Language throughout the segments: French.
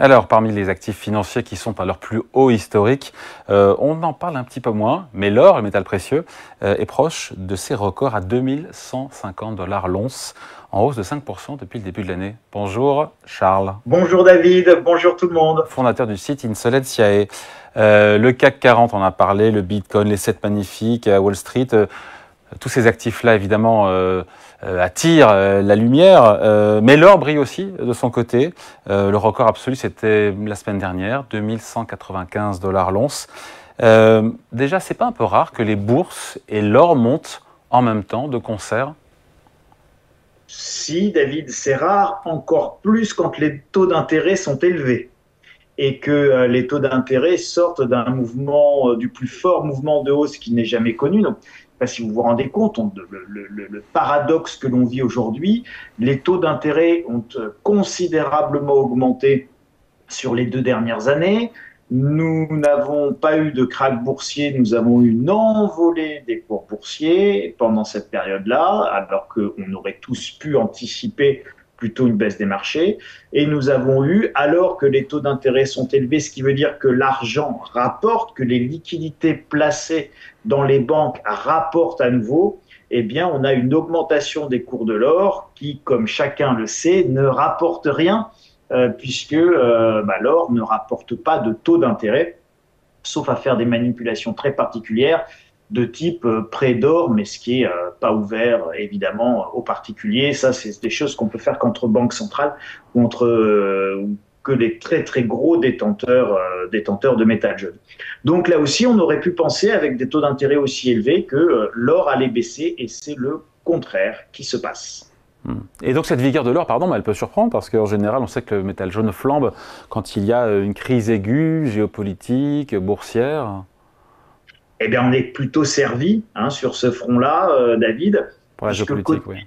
Alors, parmi les actifs financiers qui sont à leur plus haut historique, on en parle un petit peu moins, mais l'or, le métal précieux, est proche de ses records à 2150 $ l'once, en hausse de 5% depuis le début de l'année. Bonjour Charles. Bonjour David, bonjour tout le monde. Fondateur du site Insolentiae. Le CAC 40, on a parlé, le Bitcoin, les 7 magnifiques, à Wall Street, tous ces actifs-là, évidemment, attirent la lumière, mais l'or brille aussi de son côté. Le record absolu, c'était la semaine dernière, 2195 $ l'once. Déjà, c'est pas un peu rare que les bourses et l'or montent en même temps, de concert? Si David, c'est rare, encore plus quand les taux d'intérêt sont élevés et que les taux d'intérêt sortent d'un mouvement, du plus fort mouvement de hausse qui n'est jamais connu. Donc, je ne sais pas si vous vous rendez compte, le paradoxe que l'on vit aujourd'hui, les taux d'intérêt ont considérablement augmenté sur les 2 dernières années. Nous n'avons pas eu de krach boursier, nous avons eu une envolée des cours boursiers pendant cette période-là, alors qu'on aurait tous pu anticiper plutôt une baisse des marchés. Et nous avons eu, alors que les taux d'intérêt sont élevés, ce qui veut dire que l'argent rapporte, que les liquidités placées dans les banques rapportent à nouveau, eh bien, on a une augmentation des cours de l'or qui, comme chacun le sait, ne rapporte rien puisque l'or ne rapporte pas de taux d'intérêt, sauf à faire des manipulations très particulières de type prêt d'or, mais ce qui n'est pas ouvert évidemment aux particuliers. Ça, c'est des choses qu'on peut faire qu'entre banques centrales ou que les très très gros détenteurs de métal jeune. Donc là aussi, on aurait pu penser avec des taux d'intérêt aussi élevés que l'or allait baisser et c'est le contraire qui se passe. Et donc cette vigueur de l'or, pardon, mais elle peut surprendre parce qu'en général, on sait que le métal jaune flambe quand il y a une crise aiguë, géopolitique, boursière. Eh bien, on est plutôt servi sur ce front-là, David, Pour la puisque géopolitique, oui.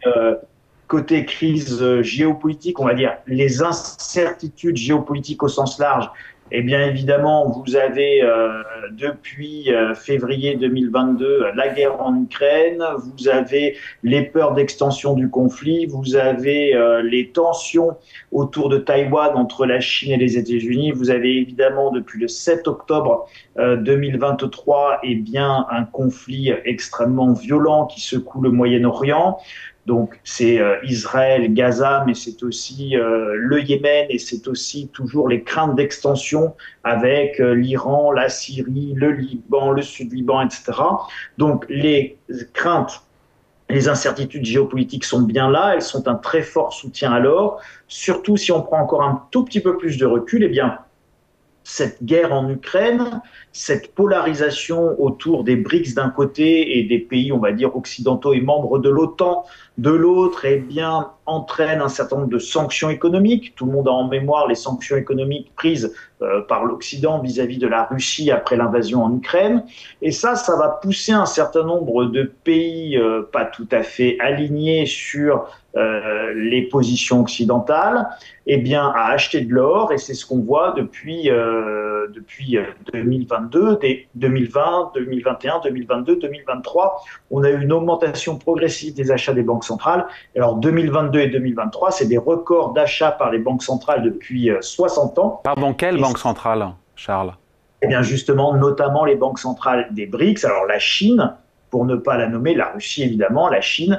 côté crise géopolitique, on va dire les incertitudes géopolitiques au sens large, eh bien évidemment, vous avez depuis février 2022 la guerre en Ukraine, vous avez les peurs d'extension du conflit, vous avez les tensions autour de Taïwan entre la Chine et les États-Unis, vous avez évidemment depuis le 7 octobre 2023 eh bien, un conflit extrêmement violent qui secoue le Moyen-Orient. Donc c'est Israël, Gaza, mais c'est aussi le Yémen et c'est aussi toujours les craintes d'extension avec l'Iran, la Syrie, le Liban, le Sud-Liban, etc. Donc les craintes, les incertitudes géopolitiques sont bien là, elles sont un très fort soutien à l'or. Surtout si on prend encore un tout petit peu plus de recul, eh bien cette guerre en Ukraine, cette polarisation autour des BRICS d'un côté et des pays, on va dire, occidentaux et membres de l'OTAN de l'autre, eh bien, entraîne un certain nombre de sanctions économiques. Tout le monde a en mémoire les sanctions économiques prises par l'Occident vis-à-vis de la Russie après l'invasion en Ukraine. Et ça va pousser un certain nombre de pays pas tout à fait alignés sur les positions occidentales, eh bien, à acheter de l'or, et c'est ce qu'on voit depuis 2022, 2020, 2021, 2022, 2023. On a eu une augmentation progressive des achats des banques centrales. Alors 2022 et 2023, c'est des records d'achats par les banques centrales depuis 60 ans. Pardon, quelle banque centrale, Charles? Eh bien justement, notamment les banques centrales des BRICS. Alors la Chine, pour ne pas la nommer, la Russie évidemment, la Chine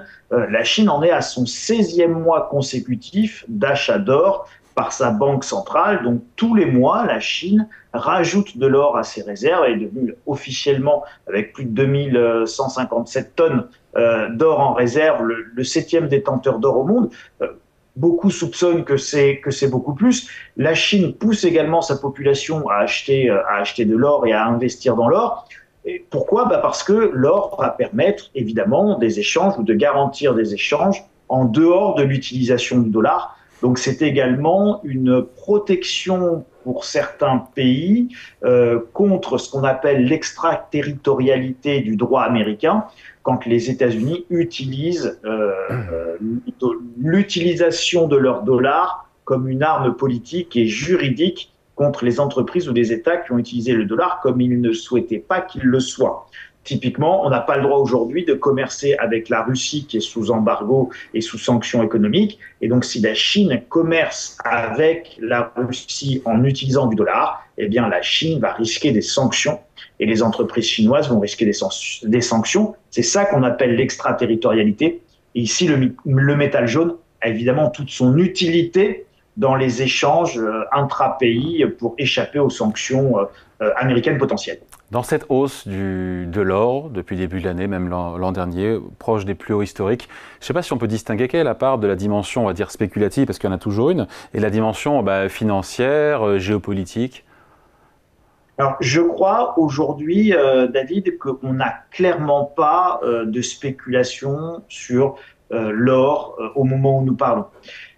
en est à son 16e mois consécutif d'achat d'or par sa banque centrale. Donc tous les mois, la Chine rajoute de l'or à ses réserves. Elle est devenue officiellement, avec plus de 2157 tonnes d'or en réserve, le 7e détenteur d'or au monde. Beaucoup soupçonnent que c'est beaucoup plus. La Chine pousse également sa population à acheter de l'or et à investir dans l'or. Et pourquoi? Parce que l'or va permettre évidemment des échanges ou de garantir des échanges en dehors de l'utilisation du dollar. Donc c'est également une protection pour certains pays contre ce qu'on appelle l'extraterritorialité du droit américain, quand les États-Unis utilisent l'utilisation de leur dollar comme une arme politique et juridique contre les entreprises ou les États qui ont utilisé le dollar comme ils ne souhaitaient pas qu'il le soit. Typiquement, on n'a pas le droit aujourd'hui de commercer avec la Russie qui est sous embargo et sous sanctions économiques. Et donc, si la Chine commerce avec la Russie en utilisant du dollar, eh bien, la Chine va risquer des sanctions et les entreprises chinoises vont risquer des sanctions. C'est ça qu'on appelle l'extraterritorialité. Et ici, le métal jaune a évidemment toute son utilité dans les échanges intra-pays pour échapper aux sanctions américaines potentielles. Dans cette hausse de l'or, depuis le début de l'année, même l'an dernier, proche des plus hauts historiques, je ne sais pas si on peut distinguer quelle est la part de la dimension, on va dire, spéculative, parce qu'il y en a toujours une, et la dimension financière, géopolitique. Alors, je crois aujourd'hui, David, qu'on n'a clairement pas de spéculation sur l'or au moment où nous parlons.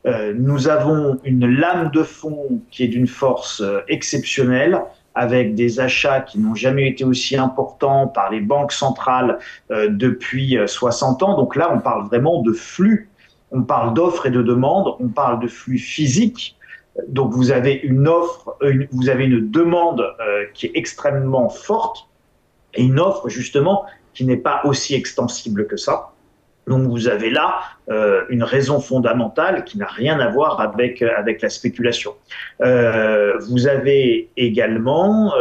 Nous avons une lame de fond qui est d'une force exceptionnelle, avec des achats qui n'ont jamais été aussi importants par les banques centrales depuis 60 ans. Donc là, on parle vraiment de flux. On parle d'offres et de demandes. On parle de flux physiques. Donc vous avez une offre, vous avez une demande qui est extrêmement forte et une offre justement qui n'est pas aussi extensible que ça. Donc vous avez là une raison fondamentale qui n'a rien à voir avec la spéculation. Vous avez également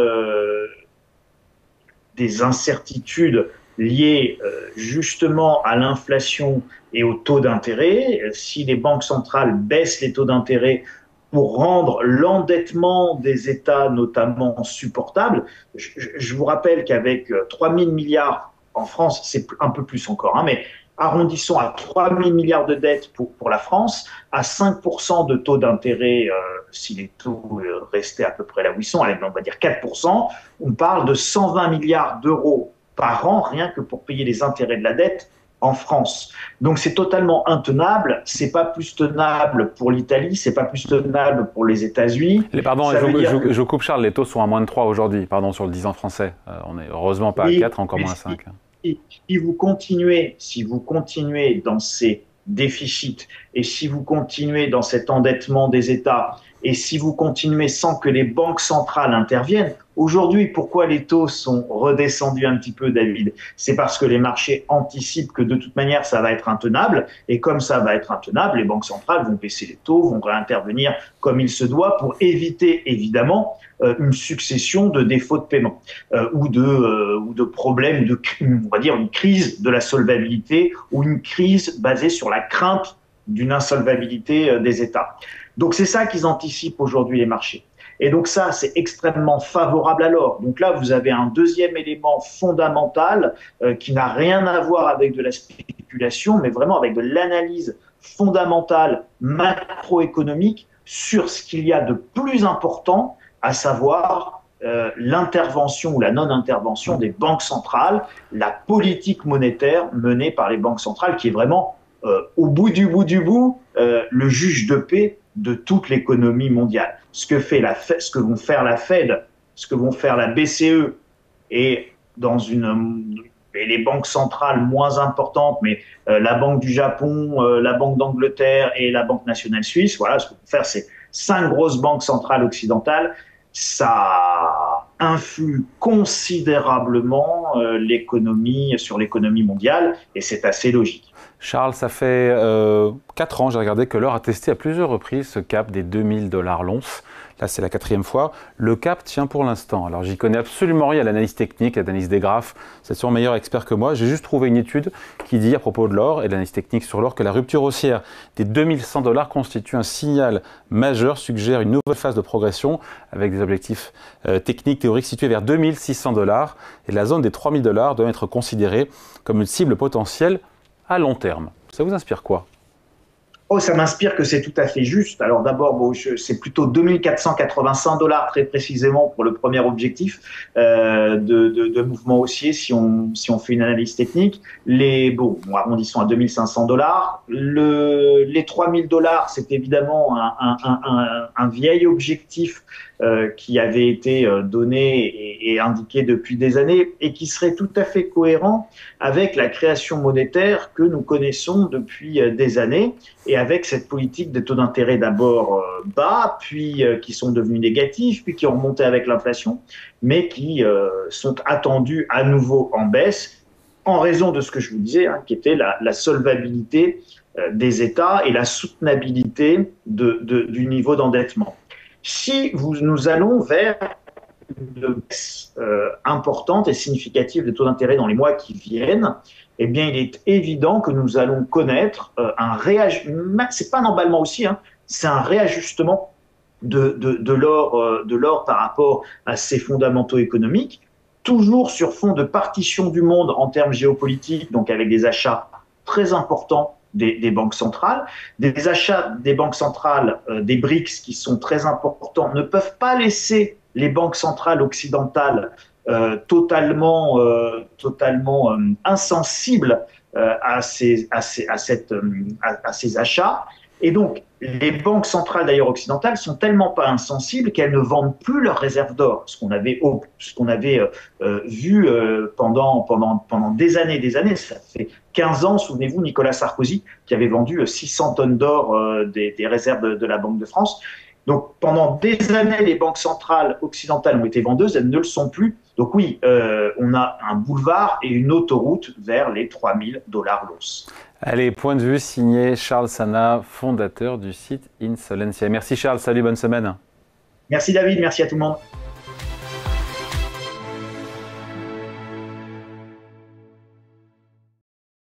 des incertitudes liées justement à l'inflation et au taux d'intérêt. Si les banques centrales baissent les taux d'intérêt pour rendre l'endettement des États notamment supportable, je vous rappelle qu'avec 3 000 milliards en France, c'est un peu plus encore, hein, mais arrondissons à 3 000 milliards de dettes pour la France, à 5% de taux d'intérêt, si les taux restaient à peu près là où ils sont, allez, on va dire 4%, on parle de 120 milliards d'euros par an, rien que pour payer les intérêts de la dette en France. Donc c'est totalement intenable, c'est pas plus tenable pour l'Italie, c'est pas plus tenable pour les États-Unis. Pardon, je coupe Charles, les taux sont à moins de 3 aujourd'hui, pardon, sur le 10 ans français. On est heureusement pas à 4, encore moins à 5. Si vous continuez dans ces déficits et si vous continuez dans cet endettement des États et si vous continuez sans que les banques centrales interviennent, aujourd'hui, pourquoi les taux sont redescendus un petit peu, David? C'est parce que les marchés anticipent que de toute manière, ça va être intenable. Et comme ça va être intenable, les banques centrales vont baisser les taux, vont réintervenir comme il se doit pour éviter, évidemment, une succession de défauts de paiement ou de problèmes, on va dire une crise de la solvabilité ou une crise basée sur la crainte d'une insolvabilité des États. Donc c'est ça qu'ils anticipent aujourd'hui les marchés. Et donc ça, c'est extrêmement favorable à l'or. Donc là, vous avez un deuxième élément fondamental qui n'a rien à voir avec de la spéculation, mais vraiment avec de l'analyse fondamentale macroéconomique sur ce qu'il y a de plus important, à savoir l'intervention ou la non-intervention des banques centrales, la politique monétaire menée par les banques centrales, qui est vraiment au bout du bout, le juge de paix de toute l'économie mondiale. Ce que vont faire la Fed, ce que vont faire la BCE et les banques centrales moins importantes, mais la Banque du Japon, la Banque d'Angleterre et la Banque nationale suisse, voilà, ce que vont faire ces 5 grosses banques centrales occidentales, ça influe considérablement sur l'économie mondiale et c'est assez logique. Charles, ça fait 4 ans, j'ai regardé, que l'or a testé à plusieurs reprises ce cap des 2000 $ l'once. Là, c'est la 4e fois. Le cap tient pour l'instant. Alors, j'y connais absolument rien à l'analyse technique, à l'analyse des graphes. C'est sûrement meilleur expert que moi. J'ai juste trouvé une étude qui dit à propos de l'or et de l'analyse technique sur l'or que la rupture haussière des 2100 $ constitue un signal majeur, suggère une nouvelle phase de progression avec des objectifs techniques, théoriques situés vers 2600 $. Et la zone des 3000 $ doit être considérée comme une cible potentielle à long terme. Ça vous inspire quoi? Oh, ça m'inspire que c'est tout à fait juste. Alors d'abord, c'est plutôt 2485 $ très précisément pour le premier objectif de mouvement haussier si on fait une analyse technique. Arrondissons à 2500 $. Les 3000 $, c'est évidemment un vieil objectif qui avait été donné et indiqué depuis des années et qui serait tout à fait cohérent avec la création monétaire que nous connaissons depuis des années et avec cette politique des taux d'intérêt d'abord bas, puis qui sont devenus négatifs, puis qui ont remonté avec l'inflation, mais qui sont attendus à nouveau en baisse en raison de ce que je vous disais, hein, qui était la solvabilité des États et la soutenabilité du niveau d'endettement. Si nous allons vers une baisse importante et significative des taux d'intérêt dans les mois qui viennent, eh bien, il est évident que nous allons connaître un réajustement, c'est pas un emballement aussi, hein, c'est un réajustement de l'or par rapport à ses fondamentaux économiques, toujours sur fond de partition du monde en termes géopolitiques, donc avec des achats très importants des banques centrales. Des achats des banques centrales, des BRICS qui sont très importants, ne peuvent pas laisser les banques centrales occidentales totalement insensibles à ces achats. Et donc, les banques centrales d'ailleurs occidentales sont tellement pas insensibles qu'elles ne vendent plus leurs réserves d'or, ce qu'on avait vu pendant des années. Ça fait 15 ans, souvenez-vous, Nicolas Sarkozy qui avait vendu 600 tonnes d'or des réserves de la Banque de France. Donc, pendant des années, les banques centrales occidentales ont été vendeuses, elles ne le sont plus. Donc oui, on a un boulevard et une autoroute vers les 3000 $ l'once. Allez, point de vue signé Charles Sana, fondateur du site Insolencia. Merci Charles, salut, bonne semaine. Merci David, merci à tout le monde.